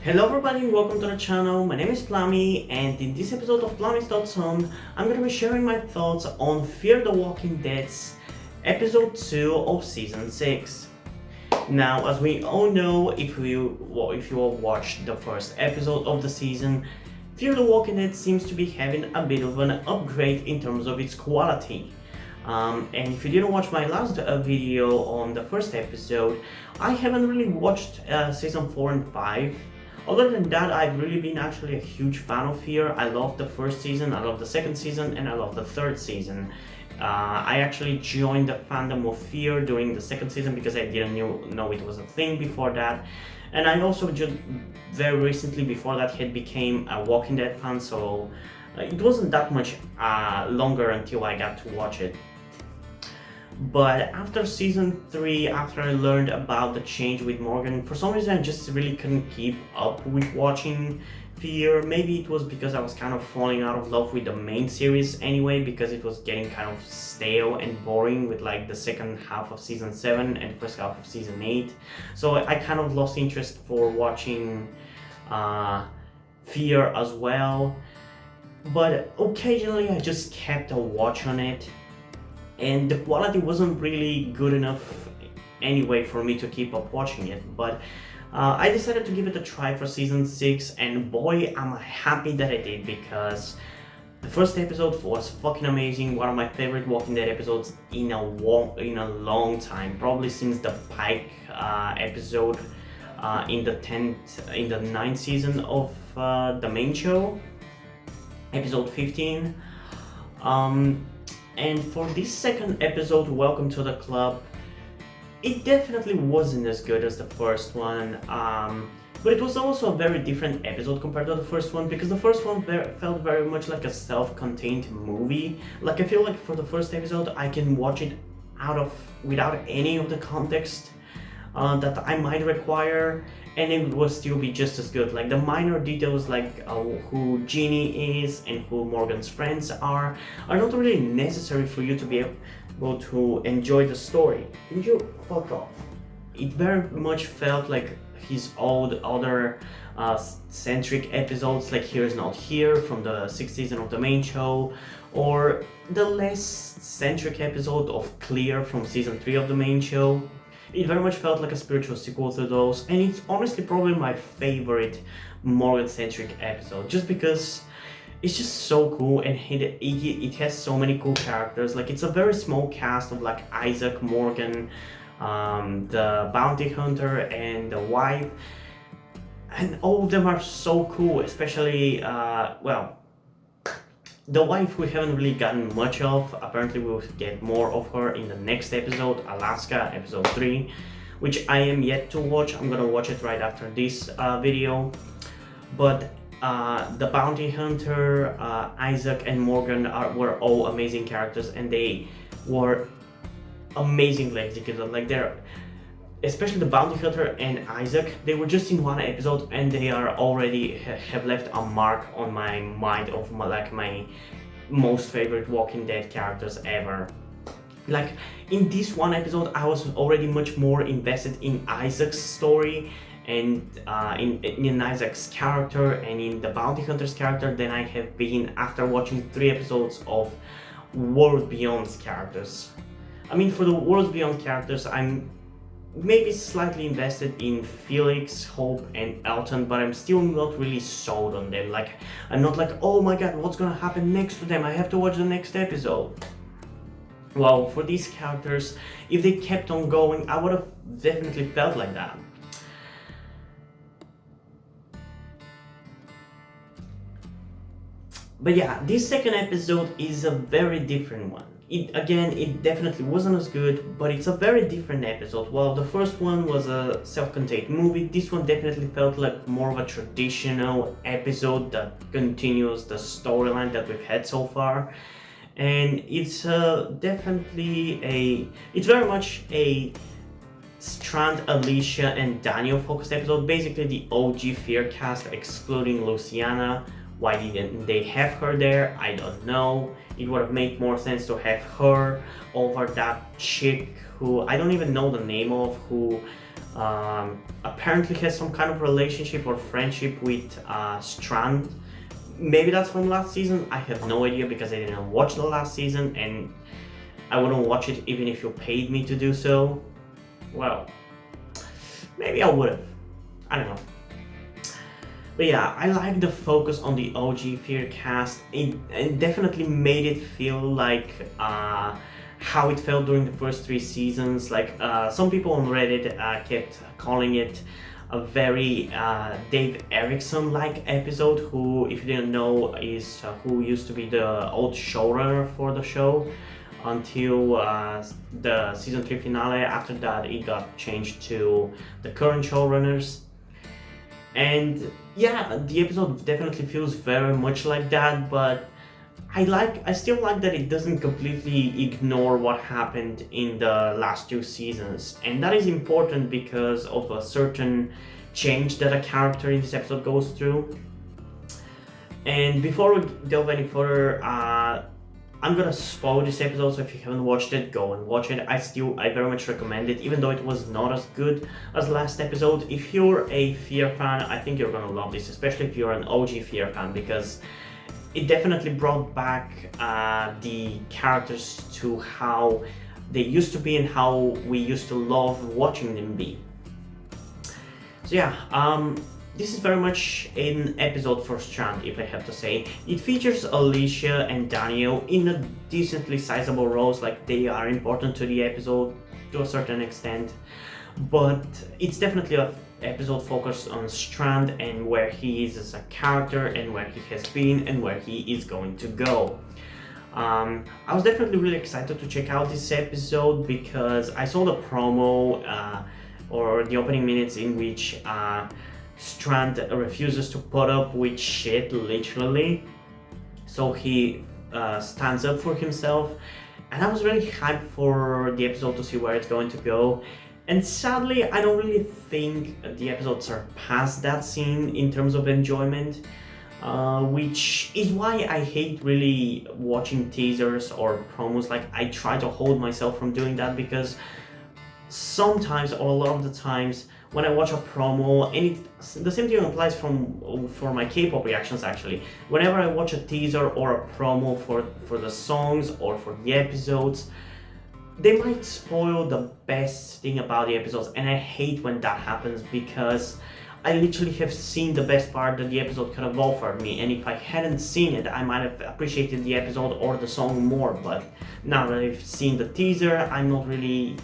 Hello everybody and welcome to the channel. My name is Plami and in this episode of Plami's Thoughts On, I'm going to be sharing my thoughts on Fear the Walking Dead's episode 2 of season 6. Now, as we all know, if you all watched the first episode of the season, Fear the Walking Dead seems to be having a bit of an upgrade in terms of its quality. And if you didn't watch my last video on the first episode, I haven't really watched season 4 and 5. Other than that, I've really been actually a huge fan of Fear. I love the first season, I love the second season, and I love the third season. I actually joined the fandom of Fear during the second season because I didn't know it was a thing before that. And I also just very recently before that had became a Walking Dead fan, so it wasn't that much longer until I got to watch it. But after season 3, after I learned about the change with Morgan, for some reason I just really couldn't keep up with watching Fear. Maybe it was because I was kind of falling out of love with the main series anyway, because it was getting kind of stale and boring with like the second half of season 7 and first half of season 8. So I kind of lost interest for watching Fear as well. But occasionally I just kept a watch on it. And the quality wasn't really good enough anyway for me to keep up watching it, but I decided to give it a try for season 6, and boy am I happy that I did, because the first episode was fucking amazing, one of my favorite Walking Dead episodes in a long time, probably since the Pike episode in the 9th season of the main show, episode 15. And for this second episode, Welcome to the Club, it definitely wasn't as good as the first one, but it was also a very different episode compared to the first one, because the first one felt very much like a self-contained movie. Like, I feel like for the first episode, I can watch it without any of the context that I might require, and it will still be just as good. Like the minor details, like who Jeannie is and who Morgan's friends are not really necessary for you to be able to enjoy the story. Can you fuck off? It very much felt like his old other centric episodes, like Here's Not Here from the 6th season of the main show, or the less centric episode of Clear from season 3 of the main show. It very much felt like a spiritual sequel to those, and it's honestly probably my favorite Morgan-centric episode, just because it's just so cool, and it has so many cool characters. Like, it's a very small cast of like Isaac, Morgan, the bounty hunter, and the wife, and all of them are so cool, especially, the wife we haven't really gotten much of. Apparently we'll get more of her in the next episode, Alaska, episode 3, which I am yet to watch. I'm gonna watch it right after this video. But the bounty hunter, Isaac and Morgan were all amazing characters, and they were amazingly executed. Like, especially the bounty hunter and Isaac, they were just in one episode and they are already have left a mark on my mind of my most favorite Walking Dead characters ever. Like, in this one episode I was already much more invested in Isaac's story and in Isaac's character and in the bounty hunter's character than I have been after watching 3 episodes of World Beyond's characters. I mean, for the World Beyond characters, I'm maybe slightly invested in Felix, Hope, and Elton, but I'm still not really sold on them. Like, I'm not like, oh my god, what's gonna happen next to them? I have to watch the next episode. Well, for these characters, if they kept on going, I would have definitely felt like that. But yeah, this second episode is a very different one. It definitely wasn't as good, but it's a very different episode. While the first one was a self-contained movie, this one definitely felt like more of a traditional episode that continues the storyline that we've had so far. And it's it's very much a Strand, Alicia, and Daniel focused episode, basically the OG Fear cast excluding Luciana, Why didn't they have her there? I don't know. It would have made more sense to have her over that chick who I don't even know the name of, who apparently has some kind of relationship or friendship with Strand. Maybe that's from last season. I have no idea because I didn't watch the last season, and I wouldn't watch it even if you paid me to do so. Well, maybe I would have. I don't know. But yeah, I like the focus on the OG Fear cast. It definitely made it feel like how it felt during the first 3 seasons. Like some people on Reddit kept calling it a very Dave Erickson-like episode, who, if you didn't know, is who used to be the old showrunner for the show until the season 3 finale. After that, it got changed to the current showrunners. And yeah, the episode definitely feels very much like that, but I still like that it doesn't completely ignore what happened in the last 2 seasons. And that is important because of a certain change that a character in this episode goes through. And before we delve any further, I'm gonna spoil this episode, so if you haven't watched it, go and watch it. I very much recommend it, even though it was not as good as last episode. If you're a Fear fan, I think you're gonna love this, especially if you're an OG Fear fan, because it definitely brought back the characters to how they used to be and how we used to love watching them be. So yeah, this is very much an episode for Strand, if I have to say. It features Alicia and Daniel in a decently sizable roles, like they are important to the episode to a certain extent. But it's definitely an episode focused on Strand and where he is as a character and where he has been and where he is going to go. I was definitely really excited to check out this episode because I saw the promo or the opening minutes in which Strand refuses to put up with shit, literally. So he stands up for himself, and I was really hyped for the episode to see where it's going to go. And sadly, I don't really think the episode surpassed that scene in terms of enjoyment, which is why I hate really watching teasers or promos. Like, I try to hold myself from doing that because sometimes, or a lot of the times, when I watch a promo, and the same thing applies for my K-pop reactions actually. Whenever I watch a teaser or a promo for the songs or for the episodes, they might spoil the best thing about the episodes, and I hate when that happens because I literally have seen the best part that the episode could have offered me, and if I hadn't seen it, I might have appreciated the episode or the song more. But now that I've seen the teaser, I'm not really,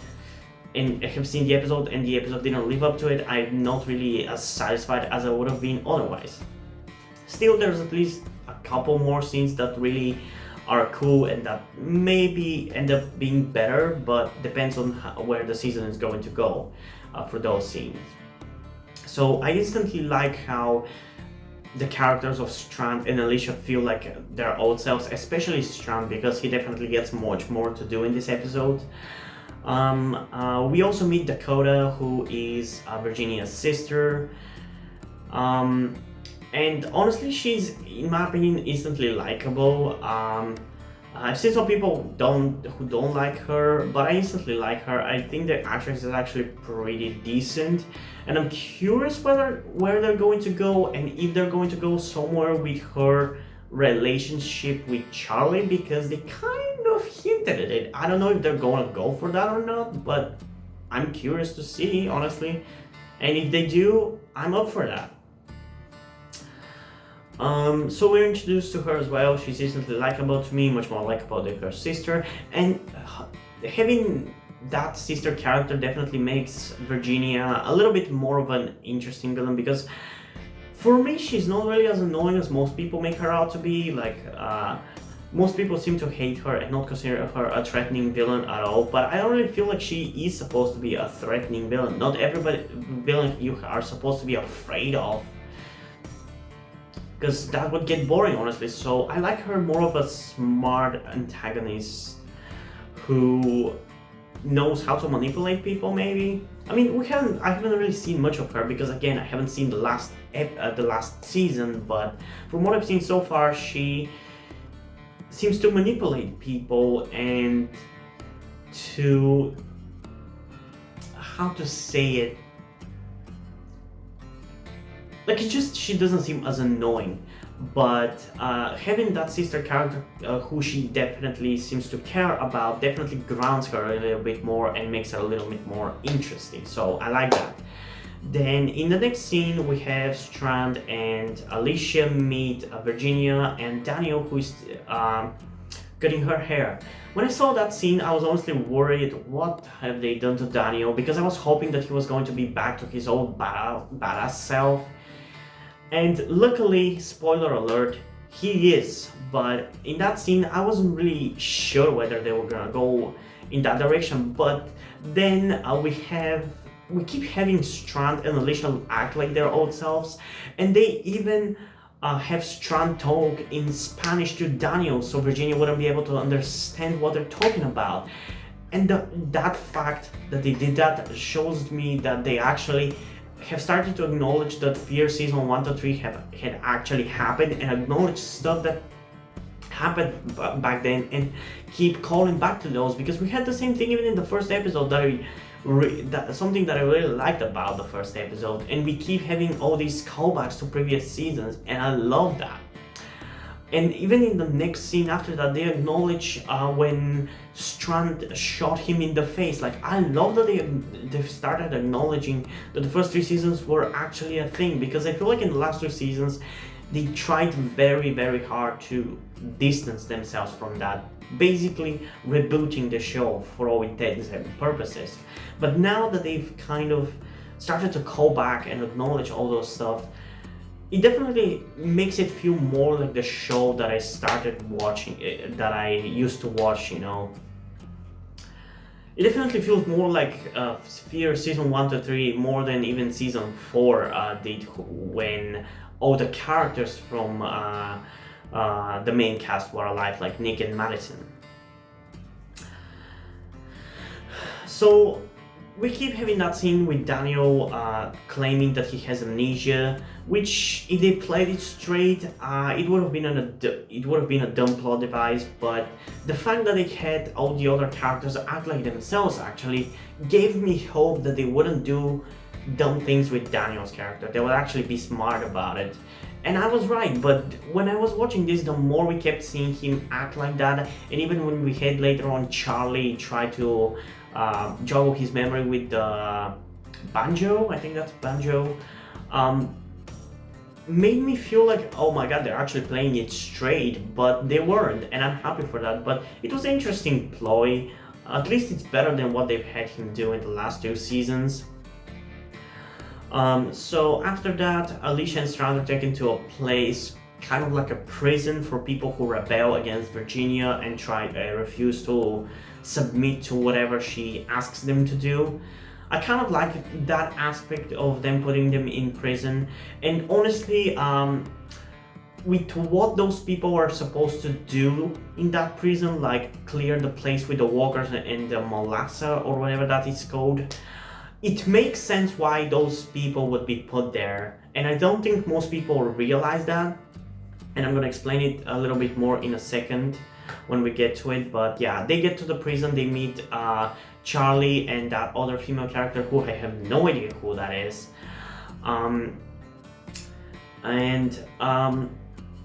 and I have seen the episode and the episode didn't live up to it, I'm not really as satisfied as I would have been otherwise. Still, there's at least a couple more scenes that really are cool and that maybe end up being better, but depends on where the season is going to go for those scenes. So I instantly like how the characters of Strand and Alicia feel like their old selves, especially Strand, because he definitely gets much more to do in this episode. We also meet Dakota, who is Virginia's sister. And honestly, she's, in my opinion, instantly likable. I've seen some people who don't like her, but I instantly like her. I think the actress is actually pretty decent, and I'm curious where they're going to go, and if they're going to go somewhere with her relationship with Charlie, because they kind of hinted at it. I don't know if they're going to go for that or not, but I'm curious to see, honestly. And if they do, I'm up for that. So we're introduced to her as well. She's instantly likable to me, much more likable than her sister, and having that sister character definitely makes Virginia a little bit more of an interesting villain, because for me she's not really as annoying as most people make her out to be. Like, most people seem to hate her and not consider her a threatening villain at all, but I don't really feel like she is supposed to be a threatening villain. Not everybody villain you are supposed to be afraid of, because that would get boring, honestly. So I like her more of a smart antagonist who knows how to manipulate people, maybe. I mean, I haven't really seen much of her because again, I haven't seen the last season. But from what I've seen so far, she seems to manipulate people and to, how to say it, like, she doesn't seem as annoying. But having that sister character who she definitely seems to care about definitely grounds her a little bit more and makes her a little bit more interesting, so I like that. Then in the next scene we have Strand and Alicia meet Virginia and Daniel, who is cutting her hair. When I saw that scene, I was honestly worried, what have they done to Daniel, because I was hoping that he was going to be back to his old badass self. And luckily, spoiler alert, he is. But in that scene, I wasn't really sure whether they were gonna go in that direction. But then we keep having Strand and Alicia act like their old selves, and they even have Strand talk in Spanish to Daniel, so Virginia wouldn't be able to understand what they're talking about. And that fact that they did that shows me that they actually have started to acknowledge that Fear season 1 to 3 had actually happened, and acknowledge stuff that happened back then, and keep calling back to those, because we had the same thing even in the first episode something that I really liked about the first episode, and we keep having all these callbacks to previous seasons, and I love that. And even in the next scene after that, they acknowledge when Strand shot him in the face. Like, I love that they've started acknowledging that the first 3 seasons were actually a thing, because I feel like in the last 2 seasons, they tried very, very hard to distance themselves from that, basically rebooting the show for all intents and purposes. But now that they've kind of started to call back and acknowledge all those stuff, it definitely makes it feel more like the show that I started watching, that I used to watch, you know. It definitely feels more like Fear season 1 to 3 more than even season 4 did, when all the characters from the main cast were alive, like Nick and Madison. So we keep having that scene with Daniel claiming that he has amnesia, which, if they played it straight, it would have been a dumb plot device. But the fact that they had all the other characters act like themselves actually gave me hope that they wouldn't do dumb things with Daniel's character. They would actually be smart about it. And I was right, but when I was watching this, the more we kept seeing him act like that, and even when we had later on Charlie try to juggle his memory with the banjo, I think that's banjo, made me feel like, oh my god, they're actually playing it straight, but they weren't, and I'm happy for that. But it was an interesting ploy. At least it's better than what they've had him do in the last 2 seasons. So after that, Alicia and Strand are taken to a place kind of like a prison for people who rebel against Virginia and refuse to submit to whatever she asks them to do. I kind of like that aspect of them putting them in prison, and honestly, with what those people are supposed to do in that prison, like clear the place with the walkers and the molassa or whatever that is called, it makes sense why those people would be put there, and I don't think most people realize that, and I'm gonna explain it a little bit more in a second when we get to it. But yeah, they get to the prison, they meet Charlie and that other female character who I have no idea who that is,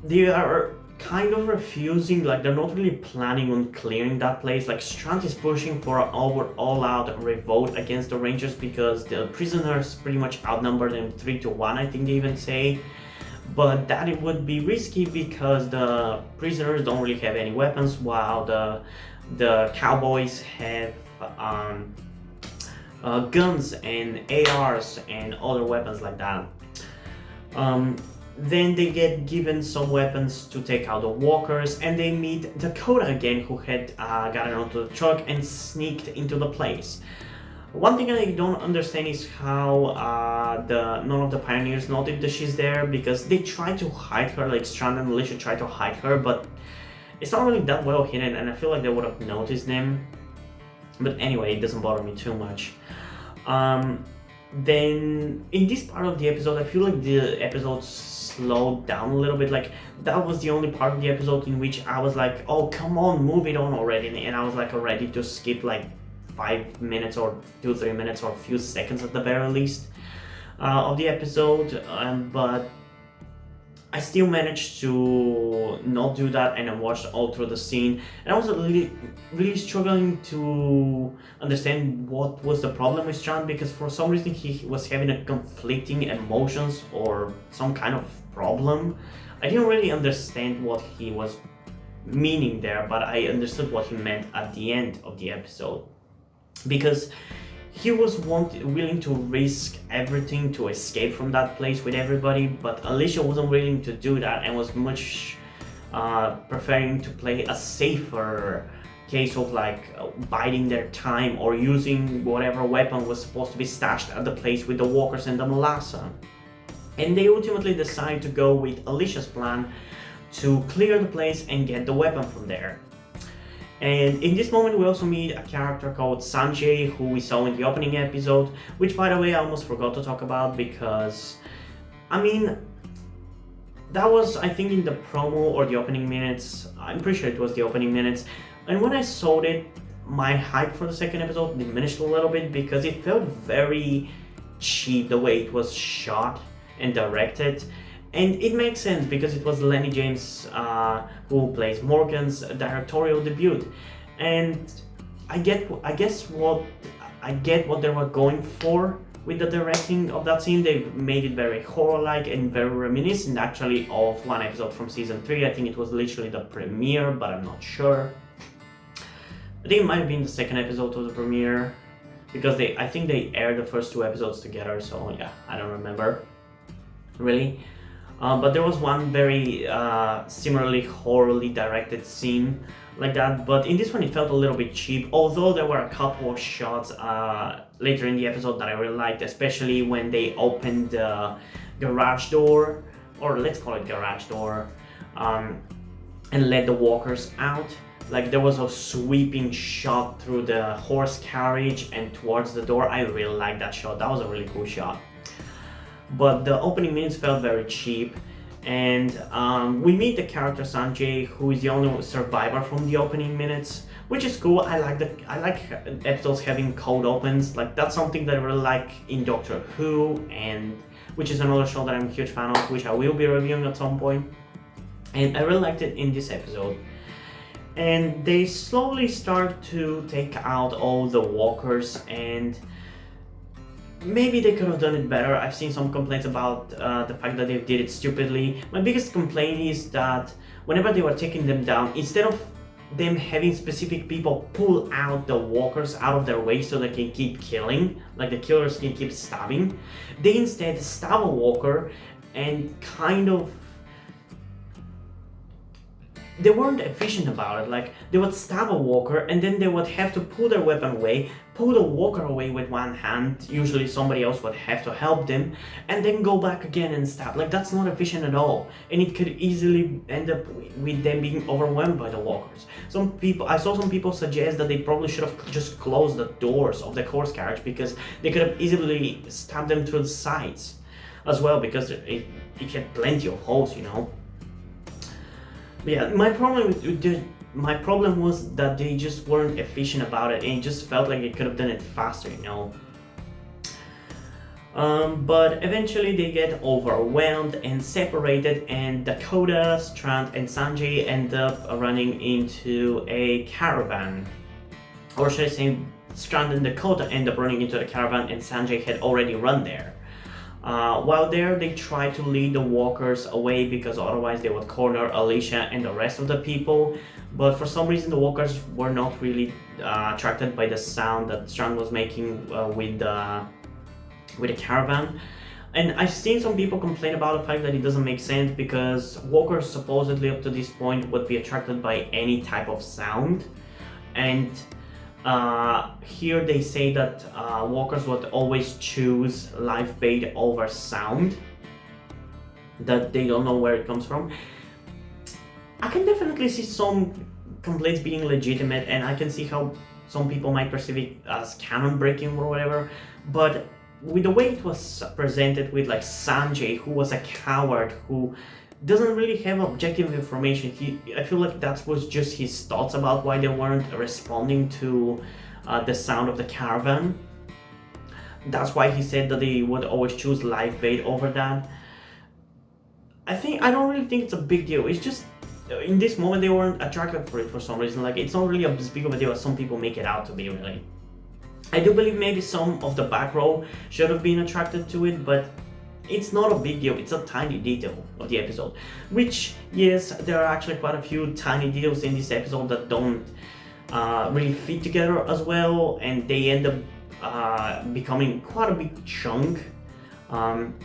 they are kind of refusing, like they're not really planning on clearing that place. Like Strand is pushing for an all-out revolt against the Rangers because the prisoners pretty much outnumber them 3-1, I think they even say. But that it would be risky because the prisoners don't really have any weapons, while the cowboys have guns and ARs and other weapons like that. Then they get given some weapons to take out the walkers, and they meet Dakota again, who had gotten onto the truck and sneaked into the place. One thing I don't understand is how none of the pioneers noted that she's there, because they try to hide her, like Strand and Alicia try to hide her, but it's not really that well hidden, and I feel like they would have noticed them. But anyway, it doesn't bother me too much. Um, then in this part of the episode, I feel like the episode slowed down a little bit. Like that was the only part of the episode in which I was like, "Oh, come on, move it on already!" And I was like ready to skip like 5 minutes or 2-3 minutes or a few seconds at the very least of the episode. But I still managed to not do that, and I watched all through the scene. And I was really struggling to understand what was the problem with Strand, because for some reason he was having a conflicting emotions or some kind of problem. I didn't really understand what he was meaning there, but I understood what he meant at the end of the episode, because he was willing to risk everything to escape from that place with everybody, but Alicia wasn't willing to do that and was much preferring to play a safer case of like biding their time or using whatever weapon was supposed to be stashed at the place with the walkers and the Melassa. And they ultimately decide to go with Alicia's plan to clear the place and get the weapon from there. And in this moment we also meet a character called Sanjay, who we saw in the opening episode, which by the way I almost forgot to talk about, because I mean that was, I think, in the promo or the opening minutes. I'm pretty sure it was the opening minutes, and when I saw it, my hype for the second episode diminished a little bit, because it felt very cheap the way it was shot and directed. And it makes sense because it was Lenny James who plays Morgan's directorial debut, and I get what they were going for with the directing of that scene. They made it very horror-like and very reminiscent, actually, of one episode from season 3. I think it was literally the premiere, but I'm not sure. I think it might have been the second episode of the premiere, because I think they aired the first 2 episodes together. So yeah, I don't remember really. But there was one very similarly horrorly directed scene like that, but in this one it felt a little bit cheap, although there were a couple of shots later in the episode that I really liked, especially when they opened the garage door, or let's call it garage door, and let the walkers out. Like there was a sweeping shot through the horse carriage and towards the door. I really liked that shot. That was a really cool shot. But the opening minutes felt very cheap, and we meet the character Sanjay, who is the only survivor from the opening minutes, which is cool. I like episodes having cold opens. Like that's something that I really like in Doctor Who, and which is another show that I'm a huge fan of, which I will be reviewing at some point. And I really liked it in this episode. And they slowly start to take out all the walkers, and maybe they could have done it better. I've seen some complaints about the fact that they did it stupidly. My biggest complaint is that whenever they were taking them down, instead of them having specific people pull out the walkers out of their way so they can keep killing, like the killers can keep stabbing, they instead stab a walker and kind of... they weren't efficient about it. Like they would stab a walker and then they would have to pull their weapon away, pull the walker away with one hand, usually somebody else would have to help them, and then go back again and stab. Like that's not efficient at all, and it could easily end up with them being overwhelmed by the walkers. I saw some people suggest that they probably should have just closed the doors of the horse carriage, because they could have easily stabbed them through the sides as well, because it had plenty of holes, you know. Yeah, my problem was that they just weren't efficient about it, and it just felt like they could have done it faster, you know. But eventually they get overwhelmed and separated, and Dakota, Strand, and Sanjay end up running into a caravan. Or should I say, Strand and Dakota end up running into the caravan, and Sanjay had already run there. While there, they try to lead the walkers away, because otherwise they would corner Alicia and the rest of the people. But for some reason the walkers were not really attracted by the sound that Strand was making with the caravan. And I've seen some people complain about the fact that it doesn't make sense, because walkers supposedly up to this point would be attracted by any type of sound. And here they say that walkers would always choose live bait over sound, that they don't know where it comes from. I can definitely see some complaints being legitimate, and I can see how some people might perceive it as canon breaking or whatever, but with the way it was presented with like Sanjay, who was a coward, who doesn't really have objective information. I feel like that was just his thoughts about why they weren't responding to the sound of the caravan. That's why he said that they would always choose live bait over that. I don't really think it's a big deal. It's just in this moment they weren't attracted for it for some reason. Like, it's not really as big of a deal as some people make it out to be, really. I do believe maybe some of the back row should have been attracted to it, but it's not a big deal. It's a tiny detail of the episode. Which, yes, there are actually quite a few tiny details in this episode that don't really fit together as well, and they end up becoming quite a big chunk. And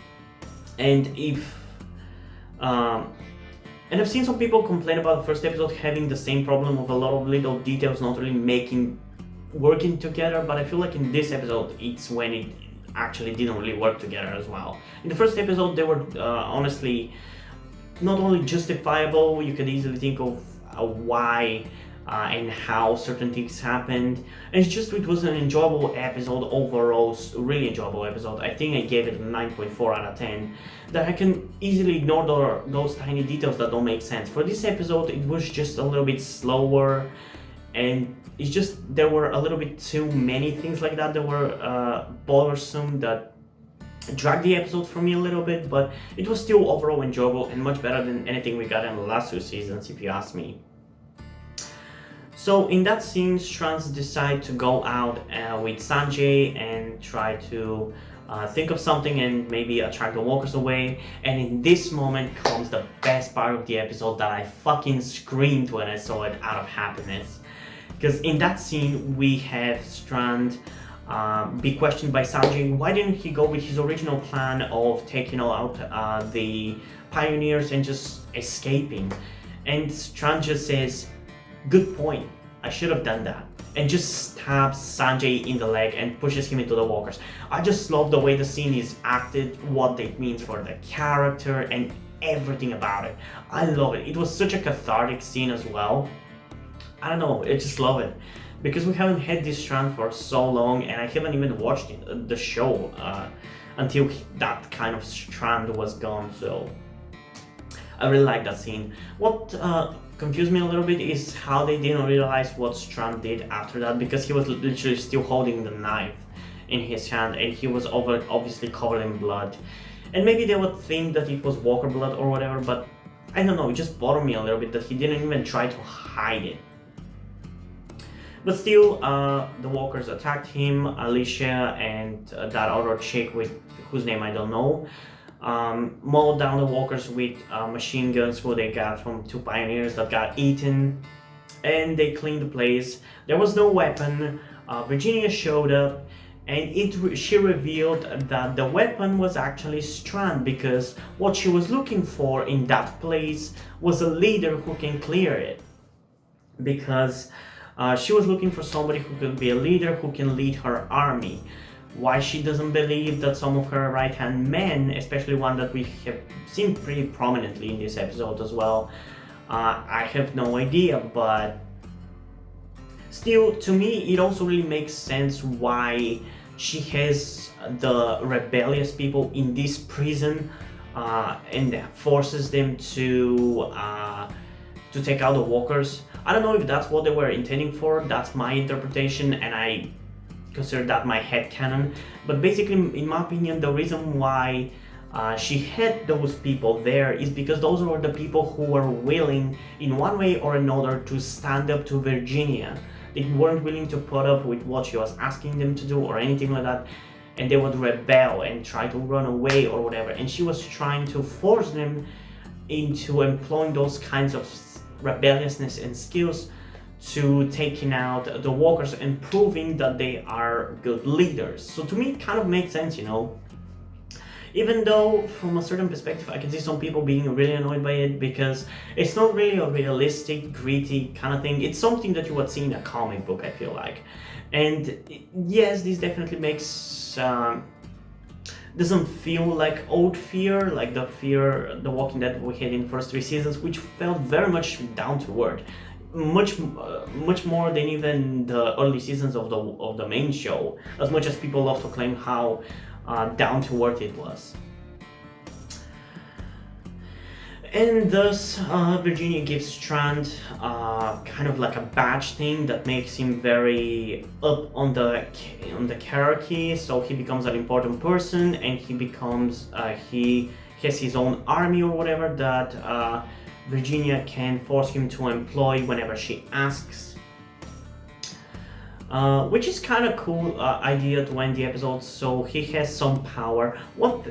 I've seen some people complain about the first episode having the same problem of a lot of little details not really working together, but I feel like in this episode it's when it actually didn't really work together as well. In the first episode they were honestly not only justifiable, you could easily think of why and how certain things happened. And it was an enjoyable episode overall, really enjoyable episode. I think I gave it a 9.4 out of 10, that I can easily ignore those tiny details that don't make sense. For this episode it was just a little bit slower, and it's just there were a little bit too many things like that were bothersome, that dragged the episode for me a little bit, but it was still overall enjoyable and much better than anything we got in the last 2 seasons, if you ask me. So in that scene, Strands decide to go out with Sanjay and try to think of something and maybe attract the walkers away. And in this moment comes the best part of the episode that I fucking screamed when I saw it out of happiness. Because in that scene, we have Strand be questioned by Sanjay. Why didn't he go with his original plan of taking out the pioneers and just escaping? And Strand just says, "Good point, I should have done that," and just stabs Sanjay in the leg and pushes him into the walkers. I just love the way the scene is acted, what it means for the character, and everything about it. I love it. It was such a cathartic scene as well. I don't know, I just love it. Because we haven't had this Strand for so long, and I haven't even watched the show until that kind of Strand was gone, so I really like that scene. What confused me a little bit is how they didn't realize what Strand did after that, because he was literally still holding the knife in his hand and he was obviously covered in blood. And maybe they would think that it was walker blood or whatever, but I don't know, it just bothered me a little bit that he didn't even try to hide it. But still, the walkers attacked him, Alicia and that other chick whose name I don't know, mowed down the walkers with machine guns who they got from 2 pioneers that got eaten, and they cleaned the place. There was no weapon. Virginia showed up, and she revealed that the weapon was actually Strand, because what she was looking for in that place was a leader who can clear it. Because she was looking for somebody who could be a leader, who can lead her army. Why she doesn't believe that some of her right-hand men, especially one that we have seen pretty prominently in this episode as well, I have no idea, but still, to me, it also really makes sense why she has the rebellious people in this prison and forces them to take out the walkers. I don't know if that's what they were intending for, that's my interpretation, and I consider that my headcanon, but basically, in my opinion, the reason why she had those people there is because those were the people who were willing, in one way or another, to stand up to Virginia. They weren't willing to put up with what she was asking them to do or anything like that, and they would rebel and try to run away or whatever, and she was trying to force them into employing those kinds of rebelliousness and skills to taking out the walkers and proving that they are good leaders. So to me, it kind of makes sense, you know. Even though from a certain perspective I can see some people being really annoyed by it, because it's not really a realistic, gritty kind of thing. It's something that you would see in a comic book, I feel like. And yes, this definitely makes doesn't feel like old Fear, like the Walking Dead we had in the first 3 seasons, which felt very much down to earth. much more than even the early seasons of the main show. As much as people love to claim how down to earth it was. And thus, Virginia gives Strand kind of like a badge thing that makes him very up on the hierarchy. So he becomes an important person, and he becomes he has his own army or whatever that Virginia can force him to employ whenever she asks. Which is kind of cool idea to end the episode. So he has some power. What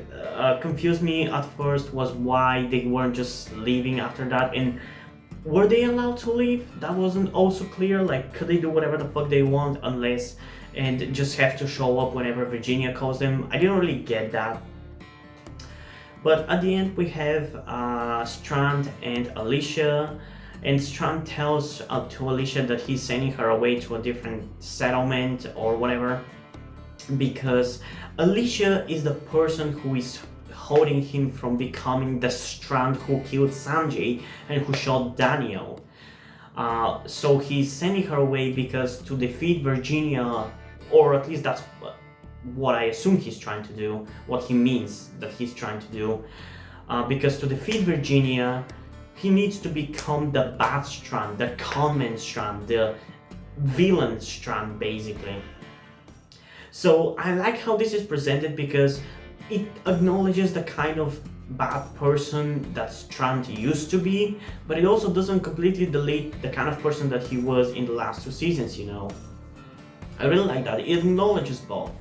confused me at first was why they weren't just leaving after that, and were they allowed to leave? That wasn't also clear. Like, could they do whatever the fuck they want unless and just have to show up whenever Virginia calls them? I didn't really get that. But at the end we have Strand and Alicia. And Strand tells to Alicia that he's sending her away to a different settlement or whatever, because Alicia is the person who is holding him from becoming the Strand who killed Sanjay and who shot Daniel. So he's sending her away because to defeat Virginia, or at least that's what I assume he's trying to do, what he means that he's trying to do, because to defeat Virginia, he needs to become the bad Strand, the conman Strand, the villain Strand, basically. So I like how this is presented because it acknowledges the kind of bad person that Strand used to be, but it also doesn't completely delete the kind of person that he was in the last two seasons, you know. I really like that. It acknowledges both.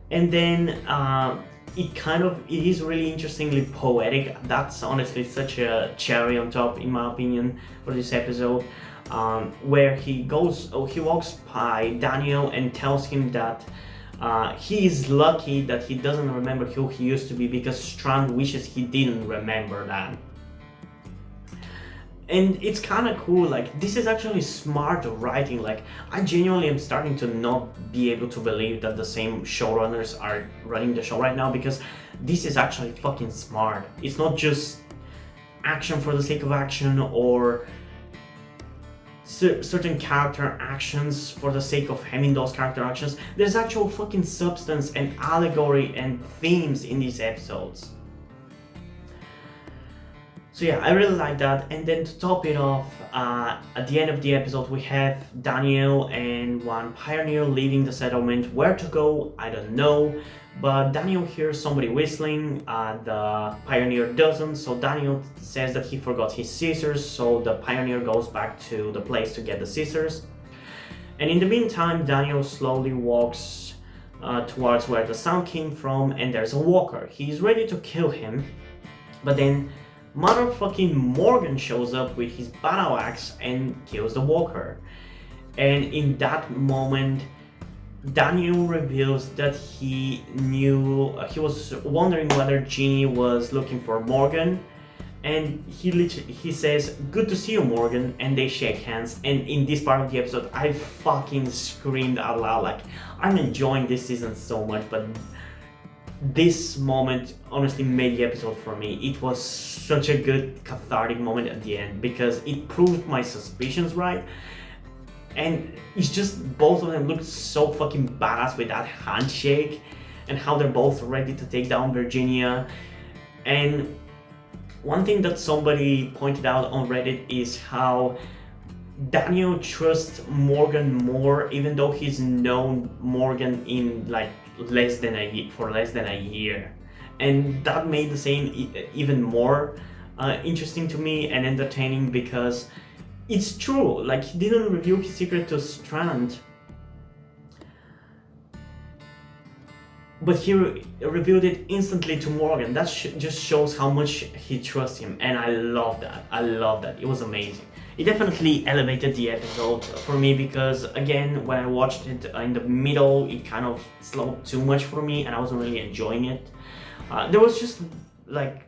And then it is really interestingly poetic. That's honestly such a cherry on top, in my opinion, for this episode, where he walks by Daniel and tells him that he is lucky that he doesn't remember who he used to be, because Strand wishes he didn't remember that. And it's kind of cool. Like, this is actually smart writing. Like, I genuinely am starting to not be able to believe that the same showrunners are running the show right now, because this is actually fucking smart. It's not just action for the sake of action, or certain character actions for the sake of having those character actions. There's actual fucking substance and allegory and themes in these episodes. So yeah, I really like that. And then to top it off, at the end of the episode we have Daniel and one pioneer leaving the settlement. Where to go, I don't know, but Daniel hears somebody whistling, the pioneer doesn't, so Daniel says that he forgot his scissors, so the pioneer goes back to the place to get the scissors. And in the meantime, Daniel slowly walks towards where the sound came from, and there's a walker. He's ready to kill him, but then motherfucking Morgan shows up with his battle axe and kills the walker. And in that moment, Daniel reveals that he was wondering whether Ginny was looking for Morgan, and he says, "Good to see you, Morgan," and they shake hands. And in this part of the episode, I fucking screamed out loud. Like, I'm enjoying this season so much, but this moment honestly made the episode for me. It was such a good cathartic moment at the end, because it proved my suspicions right. And it's just, both of them looked so fucking badass with that handshake, and how they're both ready to take down Virginia. And one thing that somebody pointed out on Reddit is how Daniel trusts Morgan more, even though he's known Morgan in like less than a year. And that made the scene even more interesting to me and entertaining, because it's true. Like, he didn't reveal his secret to Strand, but he revealed it instantly to Morgan. That just shows how much he trusts him, and I love that. It was amazing. It definitely elevated the episode for me, because again, when I watched it in the middle, it kind of slowed too much for me and I wasn't really enjoying it. There was just like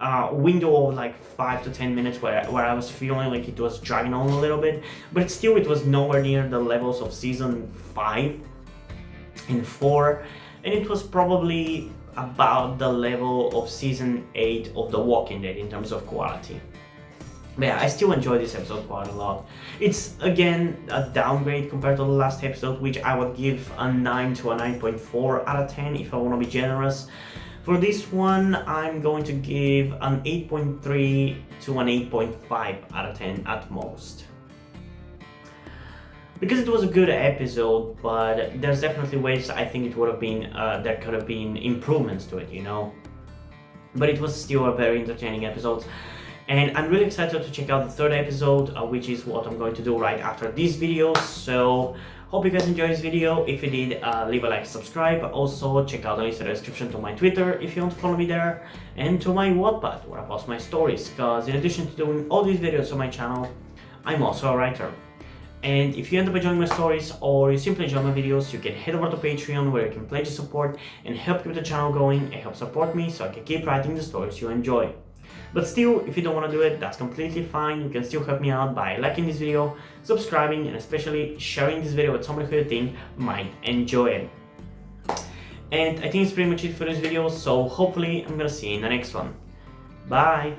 a window of like 5 to 10 minutes where I was feeling like it was dragging on a little bit, but still it was nowhere near the levels of season 5 and 4, and it was probably about the level of season 8 of The Walking Dead in terms of quality. But yeah, I still enjoy this episode quite a lot. It's again a downgrade compared to the last episode, which I would give a 9 to a 9.4 out of 10 if I want to be generous. For this one, I'm going to give an 8.3 to an 8.5 out of 10 at most. Because it was a good episode, but there's definitely ways I think it would have been, there could have been improvements to it, you know? But it was still a very entertaining episode. And I'm really excited to check out the third episode, which is what I'm going to do right after this video. So, hope you guys enjoyed this video. If you did, leave a like, subscribe. Also, check out the link in the description to my Twitter if you want to follow me there. And to my Wattpad, where I post my stories. Because in addition to doing all these videos on my channel, I'm also a writer. And if you end up enjoying my stories or you simply enjoy my videos, you can head over to Patreon where you can pledge your support and help keep the channel going and help support me so I can keep writing the stories you enjoy. But still, if you don't want to do it, that's completely fine. You can still help me out by liking this video, subscribing, and especially sharing this video with somebody who you think might enjoy it. And I think it's pretty much it for this video, so hopefully I'm gonna see you in the next one. Bye!